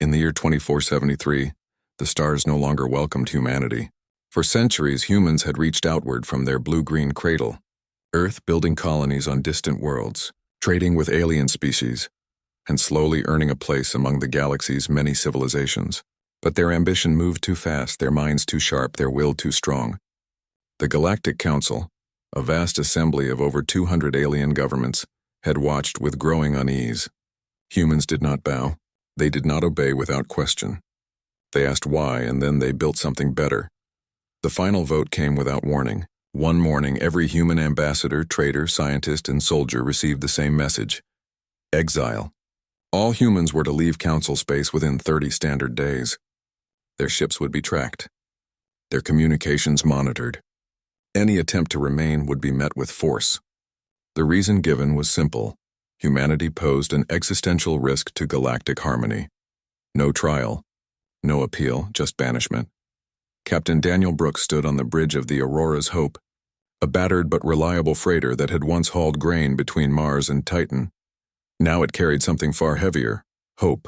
In the year 2473, the stars no longer welcomed humanity. For centuries, humans had reached outward from their blue-green cradle, Earth building colonies on distant worlds, trading with alien species, and slowly earning a place among the galaxy's many civilizations. But their ambition moved too fast, their minds too sharp, their will too strong. The Galactic Council, a vast assembly of over 200 alien governments, had watched with growing unease. Humans did not bow. They did not obey without question. They asked why, and then they built something better. The final vote came without warning. One morning, every human ambassador, trader, scientist, and soldier received the same message: exile. All humans were to leave Council space within 30 standard days. Their ships would be tracked, their communications monitored. Any attempt to remain would be met with force. The reason given was simple: humanity posed an existential risk to galactic harmony. No trial, no appeal, just banishment. Captain Daniel Brooks stood on the bridge of the Aurora's Hope, a battered but reliable freighter that had once hauled grain between Mars and Titan. Now it carried something far heavier: hope.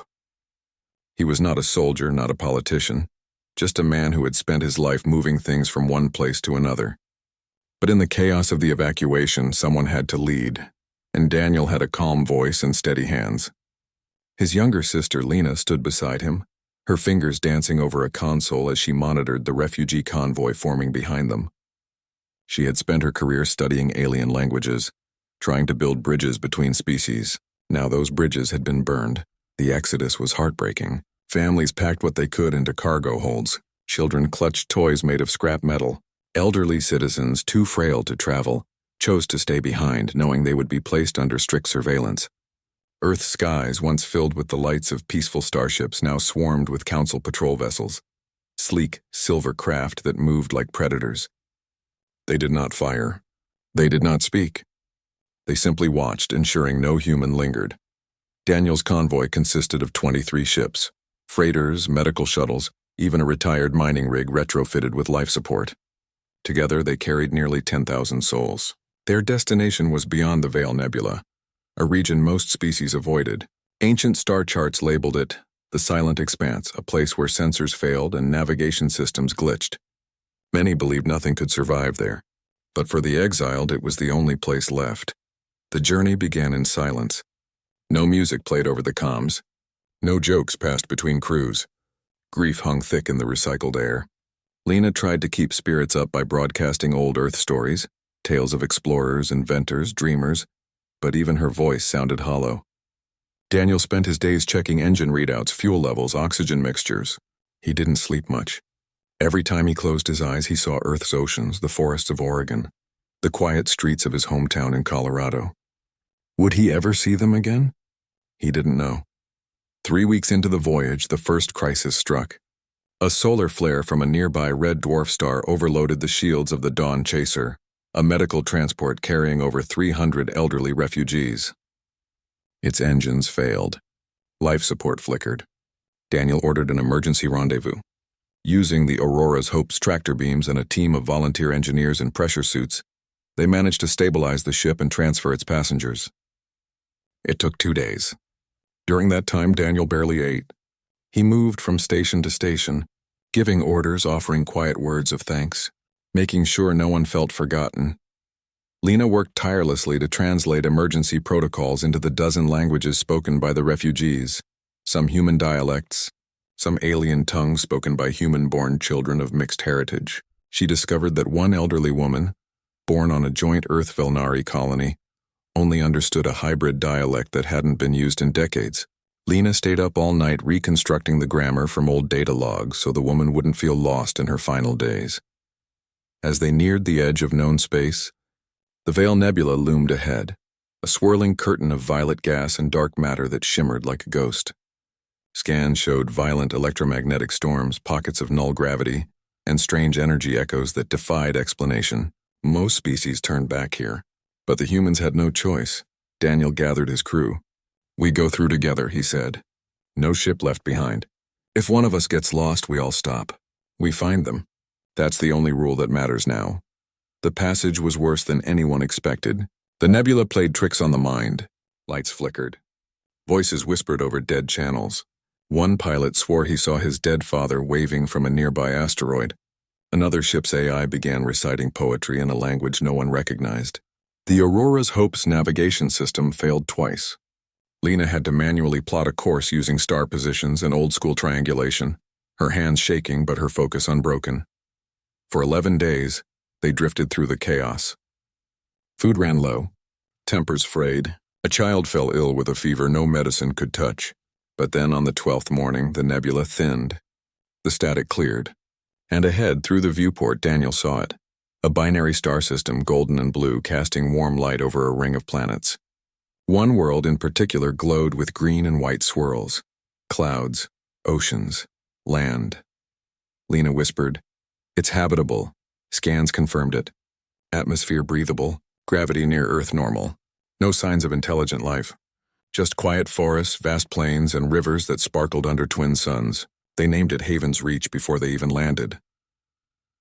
He was not a soldier, not a politician, just a man who had spent his life moving things from one place to another. But in the chaos of the evacuation, someone had to lead, and Daniel had a calm voice and steady hands. His younger sister, Lena, stood beside him, her fingers dancing over a console as she monitored the refugee convoy forming behind them. She had spent her career studying alien languages, trying to build bridges between species. Now those bridges had been burned. The exodus was heartbreaking. Families packed what they could into cargo holds. Children clutched toys made of scrap metal. Elderly citizens, too frail to travel, chose to stay behind, knowing they would be placed under strict surveillance. Earth's skies, once filled with the lights of peaceful starships, now swarmed with Council patrol vessels, sleek, silver craft that moved like predators. They did not fire. They did not speak. They simply watched, ensuring no human lingered. Daniel's convoy consisted of 23 ships, freighters, medical shuttles, even a retired mining rig retrofitted with life support. Together, they carried nearly 10,000 souls. Their destination was beyond the Veil Nebula, a region most species avoided. Ancient star charts labeled it the Silent Expanse, a place where sensors failed and navigation systems glitched. Many believed nothing could survive there, but for the exiled, it was the only place left. The journey began in silence. No music played over the comms. No jokes passed between crews. Grief hung thick in the recycled air. Lena tried to keep spirits up by broadcasting old Earth stories, tales of explorers, inventors, dreamers, but even her voice sounded hollow. Daniel spent his days checking engine readouts, fuel levels, oxygen mixtures. He didn't sleep much. Every time he closed his eyes, he saw Earth's oceans, the forests of Oregon, the quiet streets of his hometown in Colorado. Would he ever see them again? He didn't know. 3 weeks into the voyage, the first crisis struck. A solar flare from a nearby red dwarf star overloaded the shields of the Dawn Chaser, a medical transport carrying over 300 elderly refugees. Its engines failed. Life support flickered. Daniel ordered an emergency rendezvous. Using the Aurora's Hope's tractor beams and a team of volunteer engineers in pressure suits, they managed to stabilize the ship and transfer its passengers. It took 2 days. During that time, Daniel barely ate. He moved from station to station, giving orders, offering quiet words of thanks, making sure no one felt forgotten. Lena worked tirelessly to translate emergency protocols into the dozen languages spoken by the refugees, some human dialects, some alien tongues spoken by human-born children of mixed heritage. She discovered that one elderly woman, born on a joint Earth-Velnari colony, only understood a hybrid dialect that hadn't been used in decades. Lena stayed up all night reconstructing the grammar from old data logs so the woman wouldn't feel lost in her final days. As they neared the edge of known space, the Veil Nebula loomed ahead, a swirling curtain of violet gas and dark matter that shimmered like a ghost. Scans showed violent electromagnetic storms, pockets of null gravity, and strange energy echoes that defied explanation. Most species turned back here, but the humans had no choice. Daniel gathered his crew. "We go through together," he said. "No ship left behind. If one of us gets lost, we all stop. We find them. That's the only rule that matters now." The passage was worse than anyone expected. The nebula played tricks on the mind. Lights flickered. Voices whispered over dead channels. One pilot swore he saw his dead father waving from a nearby asteroid. Another ship's AI began reciting poetry in a language no one recognized. The Aurora's Hope's navigation system failed twice. Lena had to manually plot a course using star positions and old-school triangulation, her hands shaking but her focus unbroken. For 11 days, they drifted through the chaos. Food ran low, tempers frayed. A child fell ill with a fever no medicine could touch. But then on the 12th morning, the nebula thinned. The static cleared. And ahead, through the viewport, Daniel saw it. A binary star system, golden and blue, casting warm light over a ring of planets. One world in particular glowed with green and white swirls. Clouds, oceans, land. Lena whispered, "It's habitable." Scans confirmed it. Atmosphere breathable, gravity near Earth normal. No signs of intelligent life. Just quiet forests, vast plains, and rivers that sparkled under twin suns. They named it Haven's Reach before they even landed.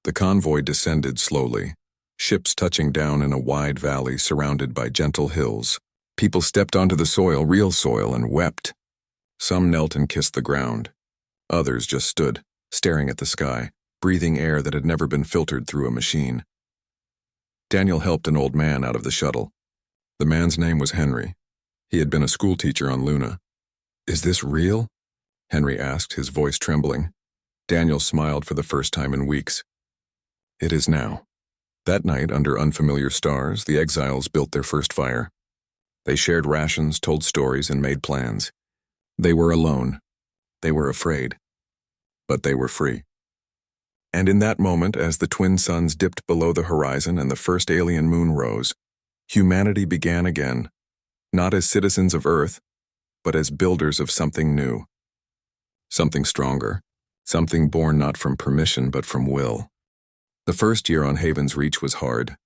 The convoy descended slowly, ships touching down in a wide valley surrounded by gentle hills. People stepped onto the soil, real soil, and wept. Some knelt and kissed the ground. Others just stood, staring at the sky, breathing air that had never been filtered through a machine. Daniel helped an old man out of the shuttle. The man's name was Henry. He had been a schoolteacher on Luna. "Is this real?" Henry asked, his voice trembling. Daniel smiled for the first time in weeks. "It is now." That night, under unfamiliar stars, the exiles built their first fire. They shared rations, told stories, and made plans. They were alone. They were afraid. But they were free. And in that moment, as the twin suns dipped below the horizon and the first alien moon rose, humanity began again, not as citizens of Earth, but as builders of something new. Something stronger. Something born not from permission but from will. The first year on Haven's Reach was hard.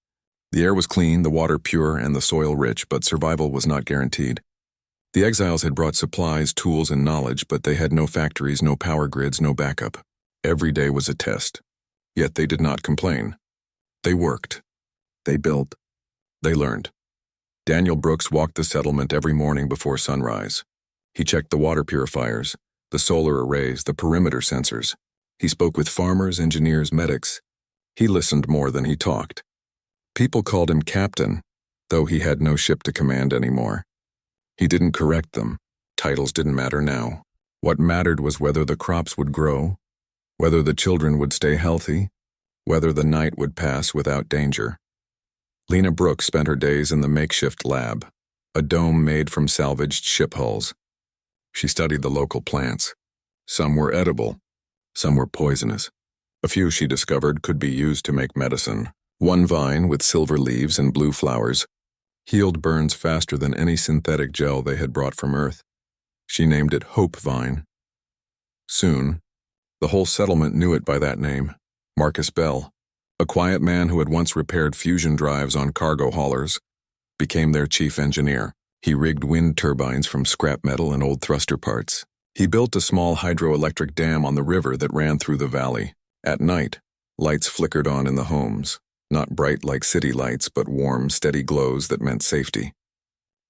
The air was clean, the water pure, and the soil rich, but survival was not guaranteed. The exiles had brought supplies, tools, and knowledge, but they had no factories, no power grids, no backup. Every day was a test. Yet they did not complain. They worked. They built. They learned. Daniel Brooks walked the settlement every morning before sunrise. He checked the water purifiers, the solar arrays, the perimeter sensors. He spoke with farmers, engineers, medics. He listened more than he talked. People called him captain, though he had no ship to command anymore. He didn't correct them. Titles didn't matter now. What mattered was whether the crops would grow, whether the children would stay healthy, whether the night would pass without danger. Lena Brooks spent her days in the makeshift lab, a dome made from salvaged ship hulls. She studied the local plants. Some were edible, some were poisonous. A few, she discovered, could be used to make medicine. One vine with silver leaves and blue flowers healed burns faster than any synthetic gel they had brought from Earth. She named it Hope Vine. Soon, the whole settlement knew it by that name, Marcus Bell, a quiet man who had once repaired fusion drives on cargo haulers, became their chief engineer. He rigged wind turbines from scrap metal and old thruster parts. He built a small hydroelectric dam on the river that ran through the valley. At night, lights flickered on in the homes, not bright like city lights, but warm, steady glows that meant safety.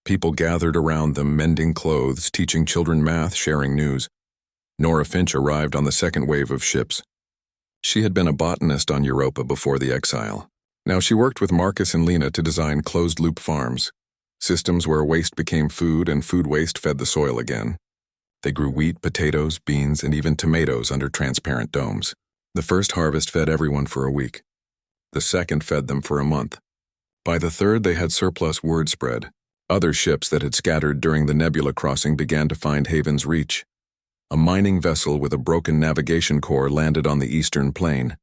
People gathered around them, mending clothes, teaching children math, sharing news. Nora Finch arrived on the second wave of ships. She had been a botanist on Europa before the exile. Now she worked with Marcus and Lena to design closed-loop farms, systems where waste became food and food waste fed the soil again. They grew wheat, potatoes, beans, and even tomatoes under transparent domes. The first harvest fed everyone for a week. The second fed them for a month. By the third, they had surplus word spread. Other ships that had scattered during the nebula crossing began to find Haven's Reach. A mining vessel with a broken navigation core landed on the eastern plain.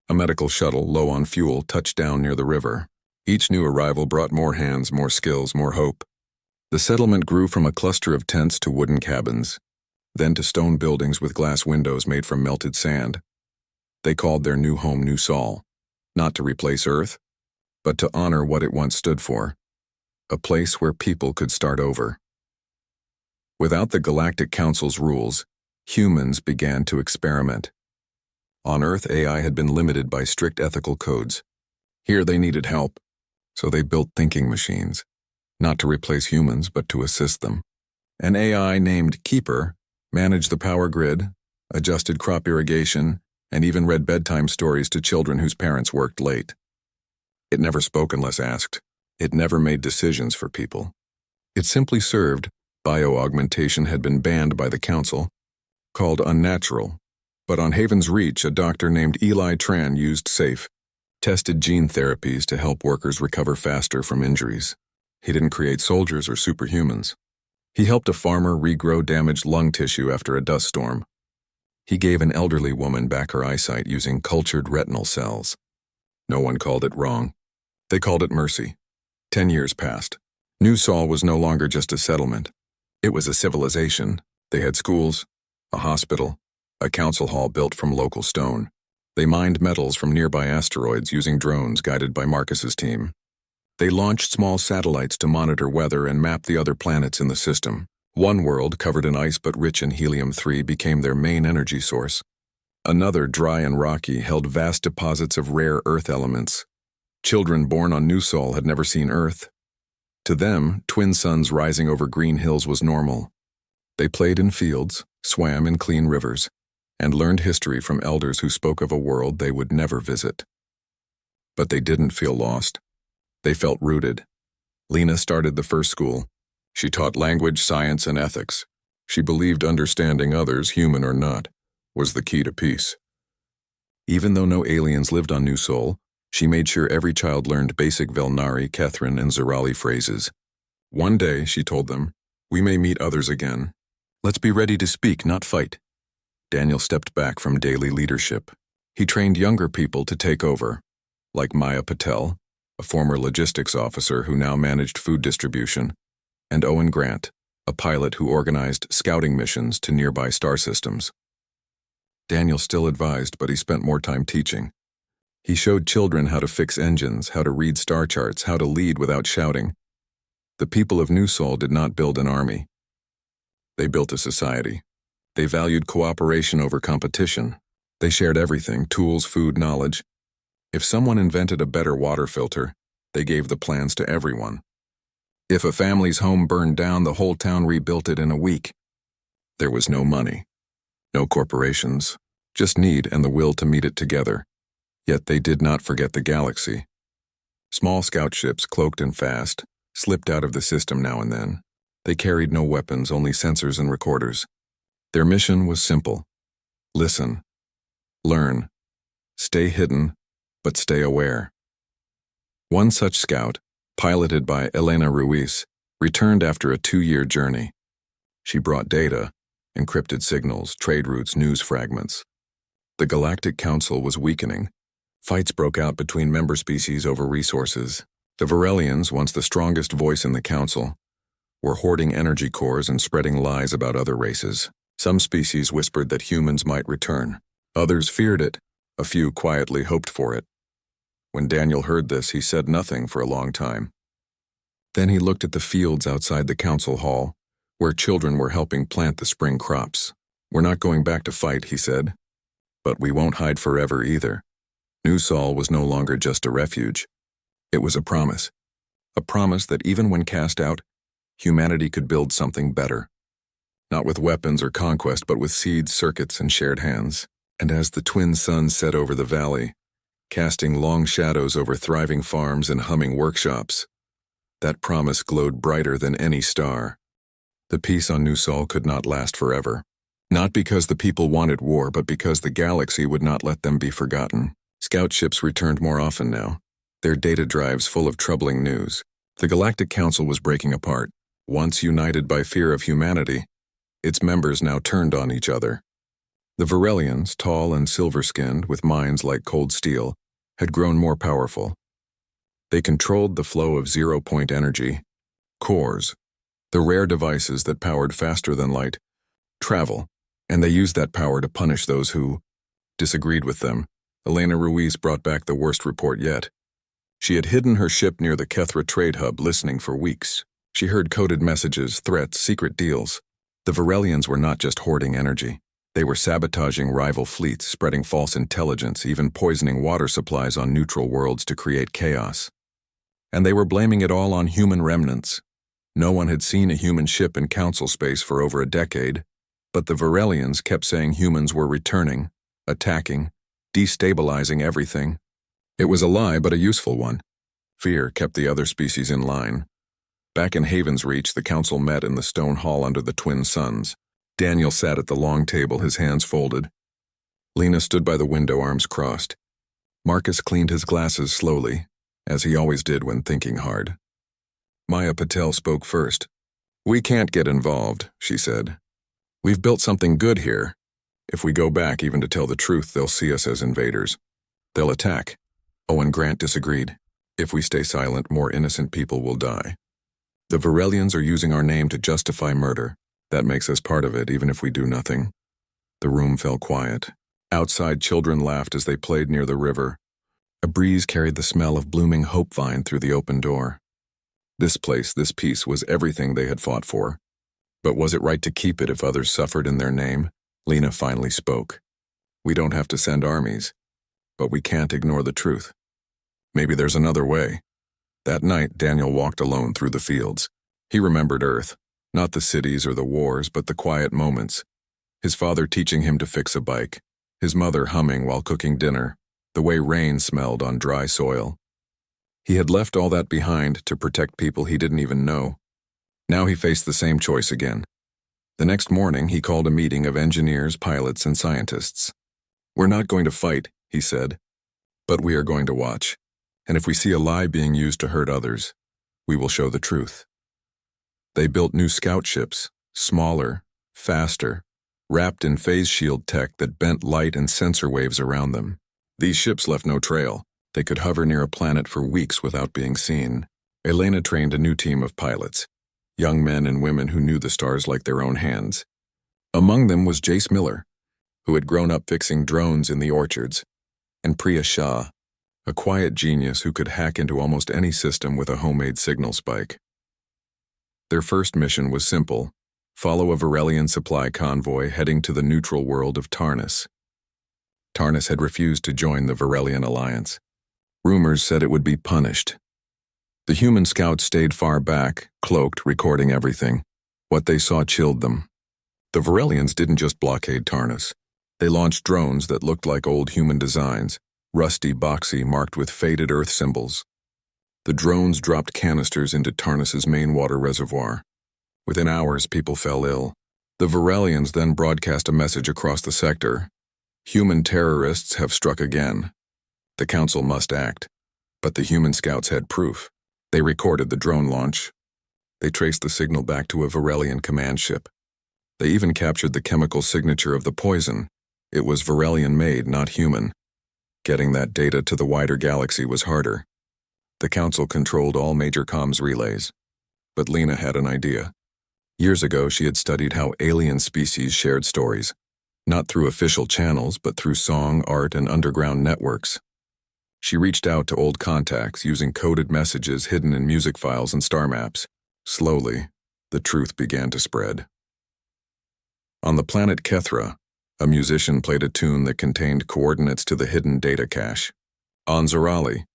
A medical shuttle, low on fuel, touched down near the river. Each new arrival brought more hands, more skills, more hope. The settlement grew from a cluster of tents to wooden cabins, then to stone buildings with glass windows made from melted sand. They called their new home New Sol, not to replace Earth, but to honor what it once stood for, a place where people could start over. Without the Galactic Council's rules, humans began to experiment. On Earth, AI had been limited by strict ethical codes. Here they needed help, so they built thinking machines, not to replace humans, but to assist them. An AI named Keeper managed the power grid, adjusted crop irrigation, and even read bedtime stories to children whose parents worked late. It never spoke unless asked. It never made decisions for people. It simply served. Bio-augmentation had been banned by the council, called unnatural. But on Haven's Reach, a doctor named Eli Tran used safe, tested gene therapies to help workers recover faster from injuries. He didn't create soldiers or superhumans. He helped a farmer regrow damaged lung tissue after a dust storm. He gave an elderly woman back her eyesight using cultured retinal cells. No one called it wrong. They called it mercy. 10 years passed. New Sol was no longer just a settlement. It was a civilization. They had schools, a hospital, a council hall built from local stone. They mined metals from nearby asteroids using drones guided by Marcus's team. They launched small satellites to monitor weather and map the other planets in the system. One world, covered in ice but rich in helium-3, became their main energy source. Another, dry and rocky, held vast deposits of rare Earth elements. Children born on New Sol had never seen Earth. To them, twin suns rising over green hills was normal. They played in fields, swam in clean rivers, and learned history from elders who spoke of a world they would never visit. But they didn't feel lost. They felt rooted. Lena started the first school. She taught language, science, and ethics. She believed understanding others, human or not, was the key to peace. Even though no aliens lived on New Sol, she made sure every child learned basic Velnari, Kethrin, and Zerali phrases. One day, she told them, "We may meet others again. Let's be ready to speak, not fight." Daniel stepped back from daily leadership. He trained younger people to take over, like Maya Patel, a former logistics officer who now managed food distribution, and Owen Grant, a pilot who organized scouting missions to nearby star systems. Daniel still advised, but he spent more time teaching. He showed children how to fix engines, how to read star charts, how to lead without shouting. The people of New Sol did not build an army. They built a society. They valued cooperation over competition. They shared everything, tools, food, knowledge. If someone invented a better water filter, they gave the plans to everyone. If a family's home burned down, the whole town rebuilt it in a week. There was no money, no corporations, just need and the will to meet it together. Yet they did not forget the galaxy. Small scout ships, cloaked and fast, slipped out of the system now and then. They carried no weapons, only sensors and recorders. Their mission was simple: listen, learn, stay hidden, but stay aware. One such scout, piloted by Elena Ruiz, returned after a 2-year journey. She brought data, encrypted signals, trade routes, news fragments. The Galactic Council was weakening. Fights broke out between member species over resources. The Varelians, once the strongest voice in the council, were hoarding energy cores and spreading lies about other races. Some species whispered that humans might return. Others feared it. A few quietly hoped for it. When Daniel heard this, he said nothing for a long time. Then he looked at the fields outside the council hall, where children were helping plant the spring crops. "We're not going back to fight," he said. "But we won't hide forever either." New Sol was no longer just a refuge. It was a promise that even when cast out, humanity could build something better. Not with weapons or conquest, but with seeds, circuits, and shared hands. And as the twin suns set over the valley, casting long shadows over thriving farms and humming workshops, that promise glowed brighter than any star. The peace on New Sol could not last forever. Not because the people wanted war, but because the galaxy would not let them be forgotten. Scout ships returned more often now, their data drives full of troubling news. The Galactic Council was breaking apart. Once united by fear of humanity, its members now turned on each other. The Varelians, tall and silver-skinned, with minds like cold steel, had grown more powerful. They controlled the flow of zero-point energy, cores, the rare devices that powered faster than light, travel, and they used that power to punish those who disagreed with them. Elena Ruiz brought back the worst report yet. She had hidden her ship near the Kethra trade hub, listening for weeks. She heard coded messages, threats, secret deals. The Varelians were not just hoarding energy. They were sabotaging rival fleets, spreading false intelligence, even poisoning water supplies on neutral worlds to create chaos. And they were blaming it all on human remnants. No one had seen a human ship in council space for over a decade. But the Varelians kept saying humans were returning, attacking, destabilizing everything. It was a lie, but a useful one. Fear kept the other species in line. Back in Haven's Reach, the council met in the stone hall under the twin suns. Daniel sat at the long table, his hands folded. Lena stood by the window, arms crossed. Marcus cleaned his glasses slowly, as he always did when thinking hard. Maya Patel spoke first. "We can't get involved," she said. "We've built something good here. If we go back even to tell the truth, they'll see us as invaders. They'll attack." Owen Grant disagreed. "If we stay silent, more innocent people will die. The Varelians are using our name to justify murder. That makes us part of it, even if we do nothing." The room fell quiet. Outside, children laughed as they played near the river. A breeze carried the smell of blooming hope vine through the open door. This place, this peace, was everything they had fought for. But was it right to keep it if others suffered in their name? Lena finally spoke. "We don't have to send armies, but we can't ignore the truth. Maybe there's another way." That night, Daniel walked alone through the fields. He remembered Earth, not the cities or the wars, but the quiet moments. His father teaching him to fix a bike, his mother humming while cooking dinner, the way rain smelled on dry soil. He had left all that behind to protect people he didn't even know. Now he faced the same choice again. The next morning, he called a meeting of engineers, pilots, and scientists. "We're not going to fight," he said, "but we are going to watch. And if we see a lie being used to hurt others, we will show the truth." They built new scout ships, smaller, faster, wrapped in phase shield tech that bent light and sensor waves around them. These ships left no trail. They could hover near a planet for weeks without being seen. Elena trained a new team of pilots, young men and women who knew the stars like their own hands. Among them was Jace Miller, who had grown up fixing drones in the orchards, and Priya Shah, a quiet genius who could hack into almost any system with a homemade signal spike. Their first mission was simple: follow a Varelian supply convoy heading to the neutral world of Tarnus. Tarnus had refused to join the Varelian alliance. Rumors said it would be punished. The human scouts stayed far back, cloaked, recording everything. What they saw chilled them. The Varelians didn't just blockade Tarnus. They launched drones that looked like old human designs, rusty, boxy, marked with faded Earth symbols. The drones dropped canisters into Tarnus's main water reservoir. Within hours, people fell ill. The Varelians then broadcast a message across the sector: "Human terrorists have struck again. The council must act." But the human scouts had proof. They recorded the drone launch. They traced the signal back to a Varelian command ship. They even captured the chemical signature of the poison. It was Varelian-made, not human. Getting that data to the wider galaxy was harder. The council controlled all major comms relays. But Lena had an idea. Years ago, she had studied how alien species shared stories, not through official channels, but through song, art, and underground networks. She reached out to old contacts using coded messages hidden in music files and star maps. Slowly, the truth began to spread. On the planet Kethra, a musician played a tune that contained coordinates to the hidden data cache. On Zorali,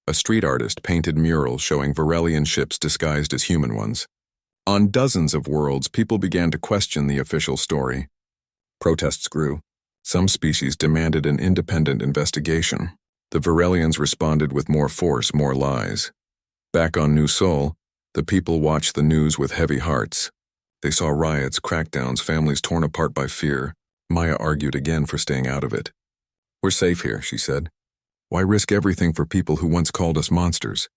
a street artist painted murals showing Varelian ships disguised as human ones. On dozens of worlds, people began to question the official story. Protests grew. Some species demanded an independent investigation. The Varelians responded with more force, more lies. Back on New Sol, the people watched the news with heavy hearts. They saw riots, crackdowns, families torn apart by fear. Maya argued again for staying out of it. "We're safe here," she said. "Why risk everything for people who once called us monsters?"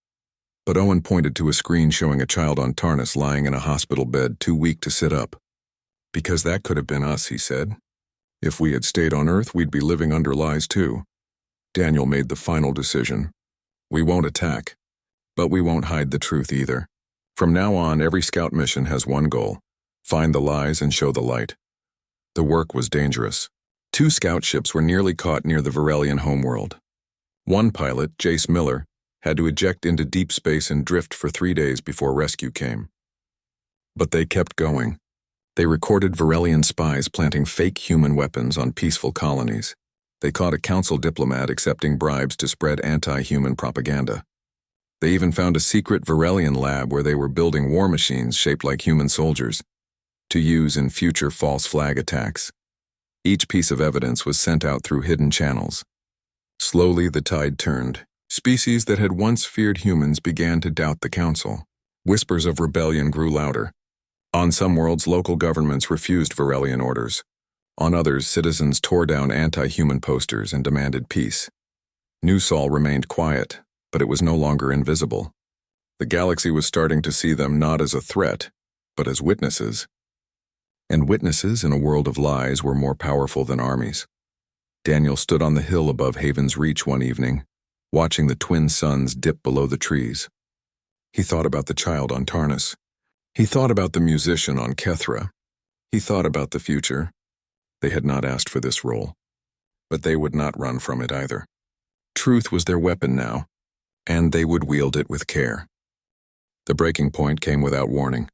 But Owen pointed to a screen showing a child on Tarnus lying in a hospital bed, too weak to sit up. "Because that could have been us," he said. "If we had stayed on Earth, we'd be living under lies too." Daniel made the final decision. "We won't attack, but we won't hide the truth either. From now on, every scout mission has one goal: find the lies and show the light." The work was dangerous. 2 scout ships were nearly caught near the Varelian homeworld. One pilot, Jace Miller, had to eject into deep space and drift for 3 days before rescue came. But they kept going. They recorded Varelian spies planting fake human weapons on peaceful colonies. They caught a council diplomat accepting bribes to spread anti-human propaganda. They even found a secret Varelian lab where they were building war machines shaped like human soldiers. to use in future false flag attacks. Each piece of evidence was sent out through hidden channels. Slowly, the tide turned. Species that had once feared humans began to doubt the council. Whispers of rebellion grew louder. On some worlds, local governments refused Varelian orders. On others, citizens tore down anti-human posters and demanded peace. New Sol remained quiet, but it was no longer invisible. The galaxy was starting to see them not as a threat, but as witnesses. And witnesses in a world of lies were more powerful than armies. Daniel stood on the hill above Haven's Reach one evening, watching the twin suns dip below the trees. He thought about the child on Tarnus. He thought about the musician on Kethra. He thought about the future. They had not asked for this role, but they would not run from it either. Truth was their weapon now, and they would wield it with care. The breaking point came without warning.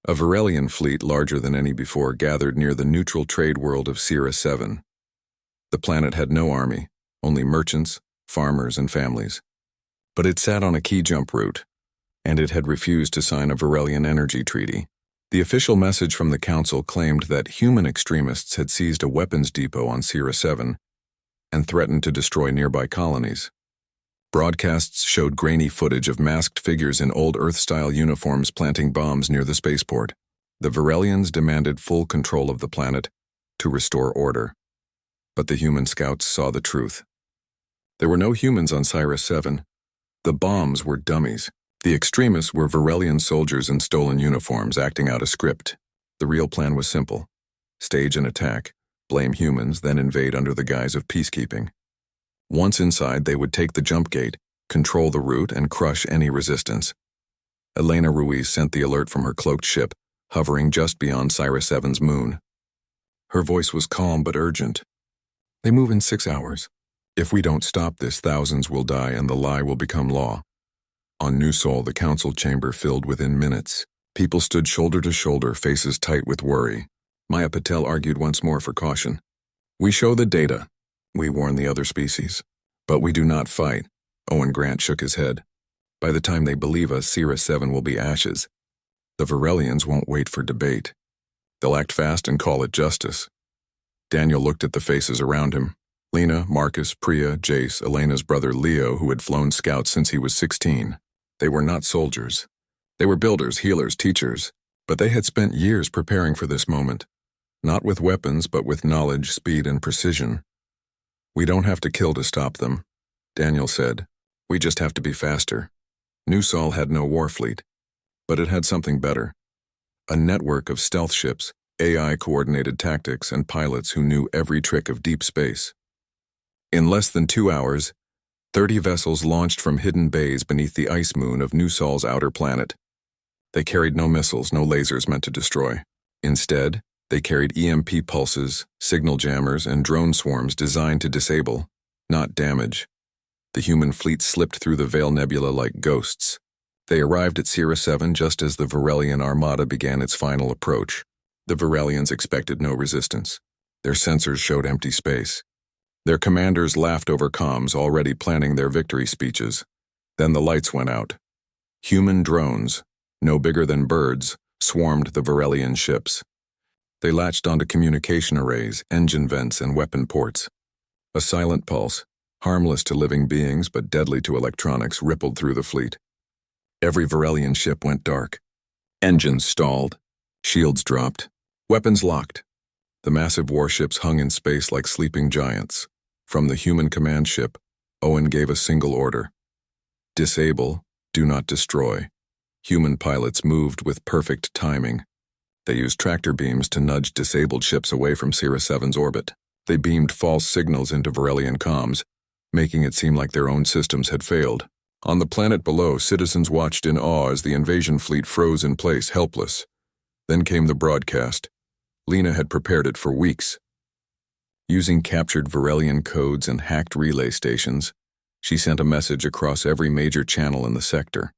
A Varelian fleet larger than any before gathered near the neutral trade world of Sierra 7. The planet had no army, only merchants, farmers, and families. But it sat on a key jump route, and it had refused to sign a Varelian energy treaty. The official message from the council claimed that human extremists had seized a weapons depot on Sierra 7 and threatened to destroy nearby colonies. Broadcasts showed grainy footage of masked figures in old Earth-style uniforms planting bombs near the spaceport. The Varelians demanded full control of the planet to restore order. But the human scouts saw the truth. There were no humans on Sierra 7. The bombs were dummies. The extremists were Varelian soldiers in stolen uniforms acting out a script. The real plan was simple. Stage an attack, blame humans, then invade under the guise of peacekeeping. Once inside, they would take the jump gate, control the route, and crush any resistance. Elena Ruiz sent the alert from her cloaked ship, hovering just beyond Sierra 7's moon. Her voice was calm but urgent. They move in 6 hours. If we don't stop this, thousands will die and the lie will become law. On New Sol, the council chamber filled within minutes. People stood shoulder to shoulder, faces tight with worry. Maya Patel argued once more for caution. We show the data. We warn the other species. But we do not fight. Owen Grant shook his head. By the time they believe us, Sierra 7 will be ashes. The Varelians won't wait for debate. They'll act fast and call it justice. Daniel looked at the faces around him. Lena, Marcus, Priya, Jace, Elena's brother Leo, who had flown scouts since he was 16. They were not soldiers. They were builders, healers, teachers. But they had spent years preparing for this moment. Not with weapons, but with knowledge, speed, and precision. We don't have to kill to stop them, Daniel said. We just have to be faster. New Sol had no war fleet, but it had something better. A network of stealth ships, AI-coordinated tactics, and pilots who knew every trick of deep space. In less than 2 hours, 30 vessels launched from hidden bays beneath the ice moon of New Sol's outer planet. They carried no missiles, no lasers meant to destroy. Instead, they carried EMP pulses, signal jammers, and drone swarms designed to disable, not damage. The human fleet slipped through the Veil Nebula like ghosts. They arrived at Sierra 7 just as the Varelian armada began its final approach. The Varelians expected no resistance. Their sensors showed empty space. Their commanders laughed over comms, already planning their victory speeches. Then the lights went out. Human drones, no bigger than birds, swarmed the Varelian ships. They latched onto communication arrays, engine vents, and weapon ports. A silent pulse, harmless to living beings but deadly to electronics, rippled through the fleet. Every Varelian ship went dark. Engines stalled. Shields dropped. Weapons locked. The massive warships hung in space like sleeping giants. From the human command ship, Owen gave a single order. Disable, do not destroy. Human pilots moved with perfect timing. They used tractor beams to nudge disabled ships away from Sierra 7's orbit. They beamed false signals into Varelian comms, making it seem like their own systems had failed. On the planet below, citizens watched in awe as the invasion fleet froze in place, helpless. Then came the broadcast. Lena had prepared it for weeks. Using captured Varelian codes and hacked relay stations, she sent a message across every major channel in the sector.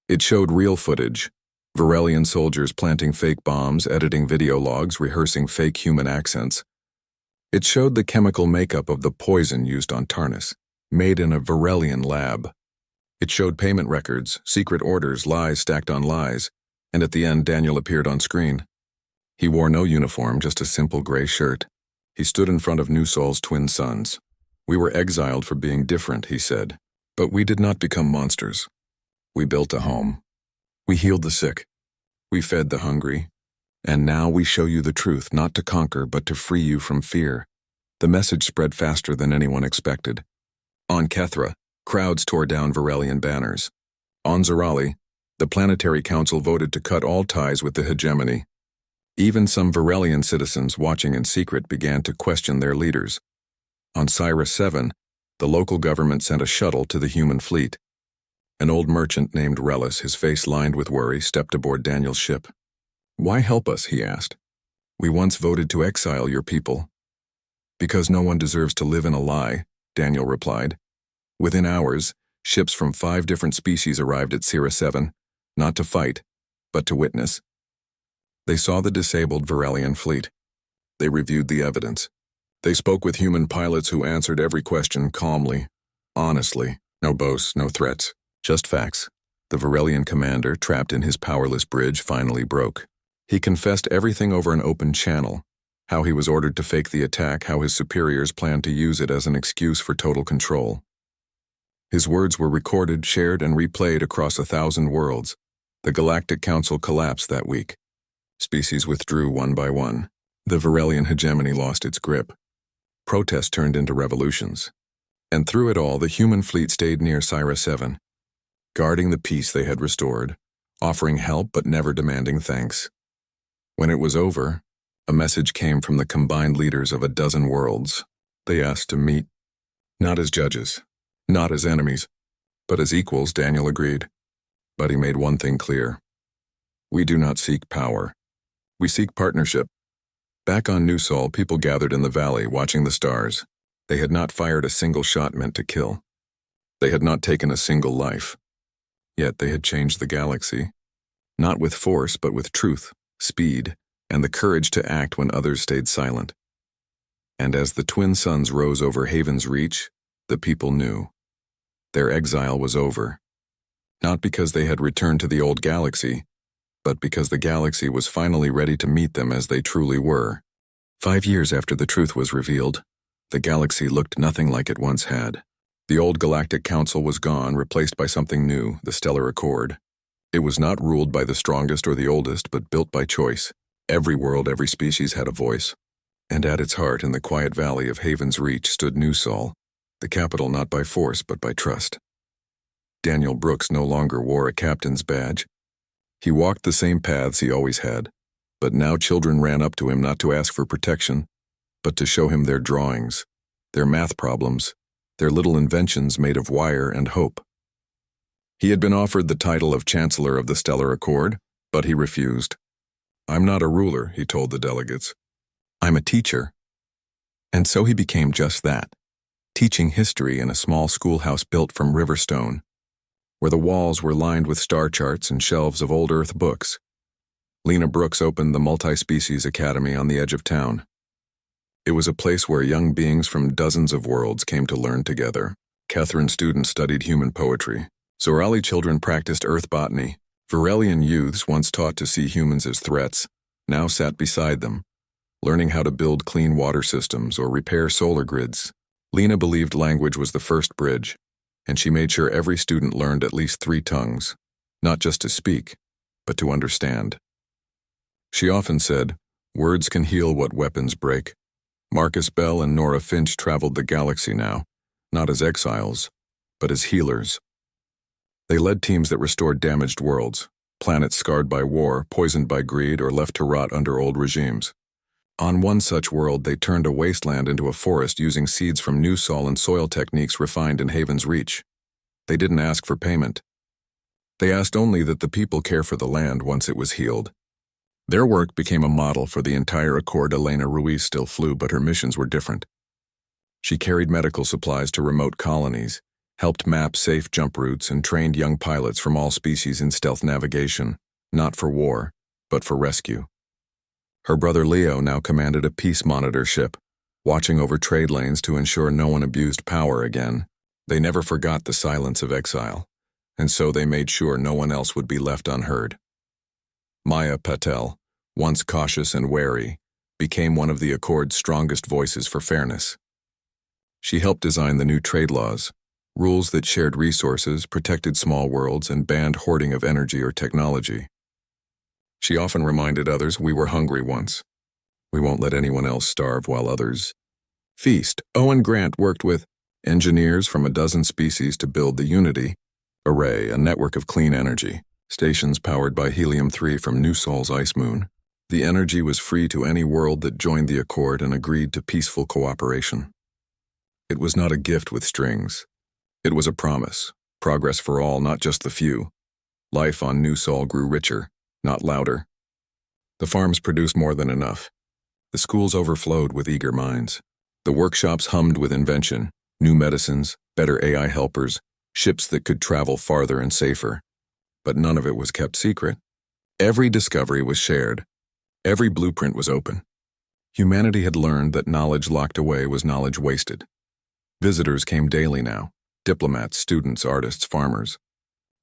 It showed real footage. Varelian soldiers planting fake bombs, editing video logs, rehearsing fake human accents. It showed the chemical makeup of the poison used on Tarnus, made in a Varelian lab. It showed payment records, secret orders, lies stacked on lies, and at the end Daniel appeared on screen. He wore no uniform, just a simple gray shirt. He stood in front of Nusol's twin sons. "We were exiled for being different," he said. "But we did not become monsters. We built a home. We healed the sick. We fed the hungry. And now we show you the truth, not to conquer, but to free you from fear." The message spread faster than anyone expected. On Kethra, crowds tore down Varelian banners. On Zorali, the Planetary Council voted to cut all ties with the hegemony. Even some Varelian citizens watching in secret began to question their leaders. On Cyrus 7, the local government sent a shuttle to the human fleet. An old merchant named Relis, his face lined with worry, stepped aboard Daniel's ship. "Why help us?" he asked. "We once voted to exile your people." "Because no one deserves to live in a lie," Daniel replied. Within hours, ships from 5 different species arrived at Syrah 7, not to fight, but to witness. They saw the disabled Varelian fleet. They reviewed the evidence. They spoke with human pilots who answered every question calmly, honestly. No boasts, no threats, just facts. The Varelian commander, trapped in his powerless bridge, finally broke. He confessed everything over an open channel. How he was ordered to fake the attack, how his superiors planned to use it as an excuse for total control. His words were recorded, shared, and replayed across 1,000 worlds. The Galactic Council collapsed that week. Species withdrew one by one. The Varelian hegemony lost its grip. Protests turned into revolutions. And through it all, the human fleet stayed near Syrah 7, guarding the peace they had restored, offering help but never demanding thanks. When it was over, a message came from the combined leaders of 12 worlds. They asked to meet, not as judges, not as enemies, but as equals. Daniel agreed. But he made one thing clear. "We do not seek power. We seek partnership." Back on Nusol, people gathered in the valley, watching the stars. They had not fired a single shot meant to kill. They had not taken a single life. Yet they had changed the galaxy. Not with force, but with truth, speed, and the courage to act when others stayed silent. And as the twin suns rose over Haven's Reach, the people knew. Their exile was over. Not because they had returned to the old galaxy, but because the galaxy was finally ready to meet them as they truly were. 5 years after the truth was revealed, the galaxy looked nothing like it once had. The old Galactic Council was gone, replaced by something new, the Stellar Accord. It was not ruled by the strongest or the oldest, but built by choice. Every world, every species had a voice. And at its heart, in the quiet valley of Haven's Reach, stood Nusol, the capital not by force, but by trust. Daniel Brooks no longer wore a captain's badge. He walked the same paths he always had, but now children ran up to him not to ask for protection, but to show him their drawings, their math problems, their little inventions made of wire and hope. He had been offered the title of Chancellor of the Stellar Accord, but he refused. "I'm not a ruler," he told the delegates. "I'm a teacher." And so he became just that, teaching history in a small schoolhouse built from riverstone, where the walls were lined with star charts and shelves of old Earth books. Lena Brooks opened the Multi-Species Academy on the edge of town. It was a place where young beings from dozens of worlds came to learn together. Catherine students studied human poetry. Zorali children practiced earth botany. Varelian youths, once taught to see humans as threats, now sat beside them, learning how to build clean water systems or repair solar grids. Lena believed language was the first bridge, and she made sure every student learned at least 3 tongues, not just to speak, but to understand. She often said, "Words can heal what weapons break." Marcus Bell and Nora Finch traveled the galaxy now, not as exiles, but as healers. They led teams that restored damaged worlds, planets scarred by war, poisoned by greed, or left to rot under old regimes. On one such world, they turned a wasteland into a forest using seeds from Nusol and soil techniques refined in Haven's Reach. They didn't ask for payment. They asked only that the people care for the land once it was healed. Their work became a model for the entire Accord. Elena Ruiz still flew, but her missions were different. She carried medical supplies to remote colonies, helped map safe jump routes, and trained young pilots from all species in stealth navigation, not for war, but for rescue. Her brother Leo now commanded a peace monitor ship, watching over trade lanes to ensure no one abused power again. They never forgot the silence of exile, and so they made sure no one else would be left unheard. Maya Patel, once cautious and wary, became one of the Accord's strongest voices for fairness. She helped design the new trade laws, rules that shared resources, protected small worlds, and banned hoarding of energy or technology. She often reminded others we were hungry once. We won't let anyone else starve while others feast. Owen Grant worked with engineers from a dozen species to build the Unity Array, a network of clean energy, stations powered by helium-3 from New Sol's ice moon. The energy was free to any world that joined the Accord and agreed to peaceful cooperation. It was not a gift with strings. It was a promise, progress for all, not just the few. Life on New Sol grew richer, not louder. The farms produced more than enough. The schools overflowed with eager minds. The workshops hummed with invention, new medicines, better AI helpers, ships that could travel farther and safer. But none of it was kept secret. Every discovery was shared. Every blueprint was open. Humanity had learned that knowledge locked away was knowledge wasted. Visitors came daily now, diplomats, students, artists, farmers.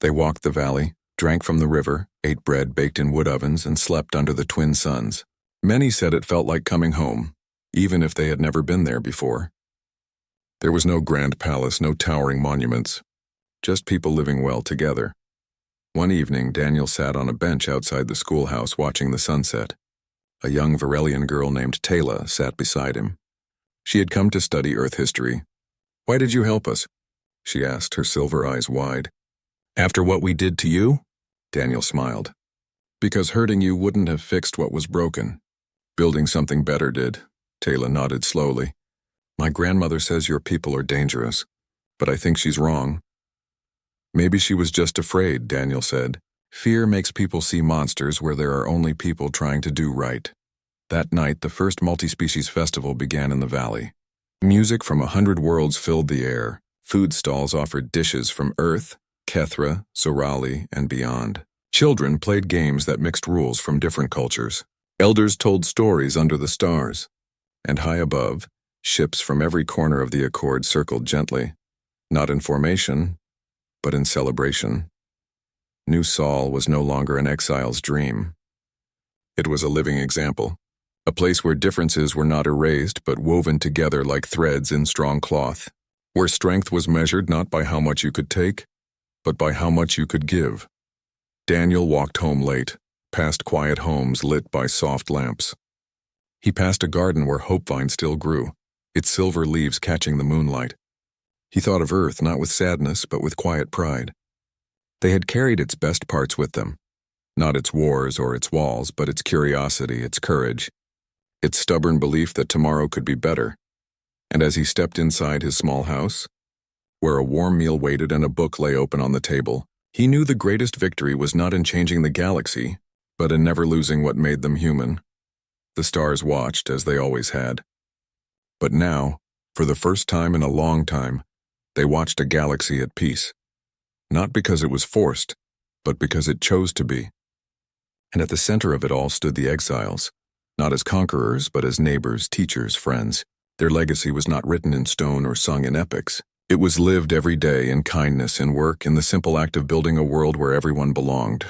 They walked the valley, drank from the river, ate bread baked in wood ovens, and slept under the twin suns. Many said it felt like coming home, even if they had never been there before. There was no grand palace, no towering monuments, just people living well together. One evening, Daniel sat on a bench outside the schoolhouse watching the sunset. A young Varelian girl named Taylor sat beside him. She had come to study Earth history. "Why did you help us?" she asked, her silver eyes wide. "After what we did to you?" Daniel smiled. "Because hurting you wouldn't have fixed what was broken. Building something better did." Taylor nodded slowly. "My grandmother says your people are dangerous, but I think she's wrong." "Maybe she was just afraid," Daniel said. "Fear makes people see monsters where there are only people trying to do right." That night, the first multi-species festival began in the valley. Music from 100 worlds filled the air. Food stalls offered dishes from Earth, Kethra, Sorali, and beyond. Children played games that mixed rules from different cultures. Elders told stories under the stars. And high above, ships from every corner of the Accord circled gently, not in formation, but in celebration. New Sol was no longer an exile's dream. It was a living example, a place where differences were not erased but woven together like threads in strong cloth, where strength was measured not by how much you could take, but by how much you could give. Daniel walked home late, past quiet homes lit by soft lamps. He passed a garden where hopevine still grew, its silver leaves catching the moonlight. He thought of Earth not with sadness but with quiet pride. They had carried its best parts with them, not its wars or its walls, but its curiosity, its courage, its stubborn belief that tomorrow could be better. And as he stepped inside his small house, where a warm meal waited and a book lay open on the table, he knew the greatest victory was not in changing the galaxy, but in never losing what made them human. The stars watched, as they always had. But now, for the first time in a long time, they watched a galaxy at peace. Not because it was forced, but because it chose to be. And at the center of it all stood the exiles, not as conquerors, but as neighbors, teachers, friends. Their legacy was not written in stone or sung in epics. It was lived every day in kindness, in work, in the simple act of building a world where everyone belonged.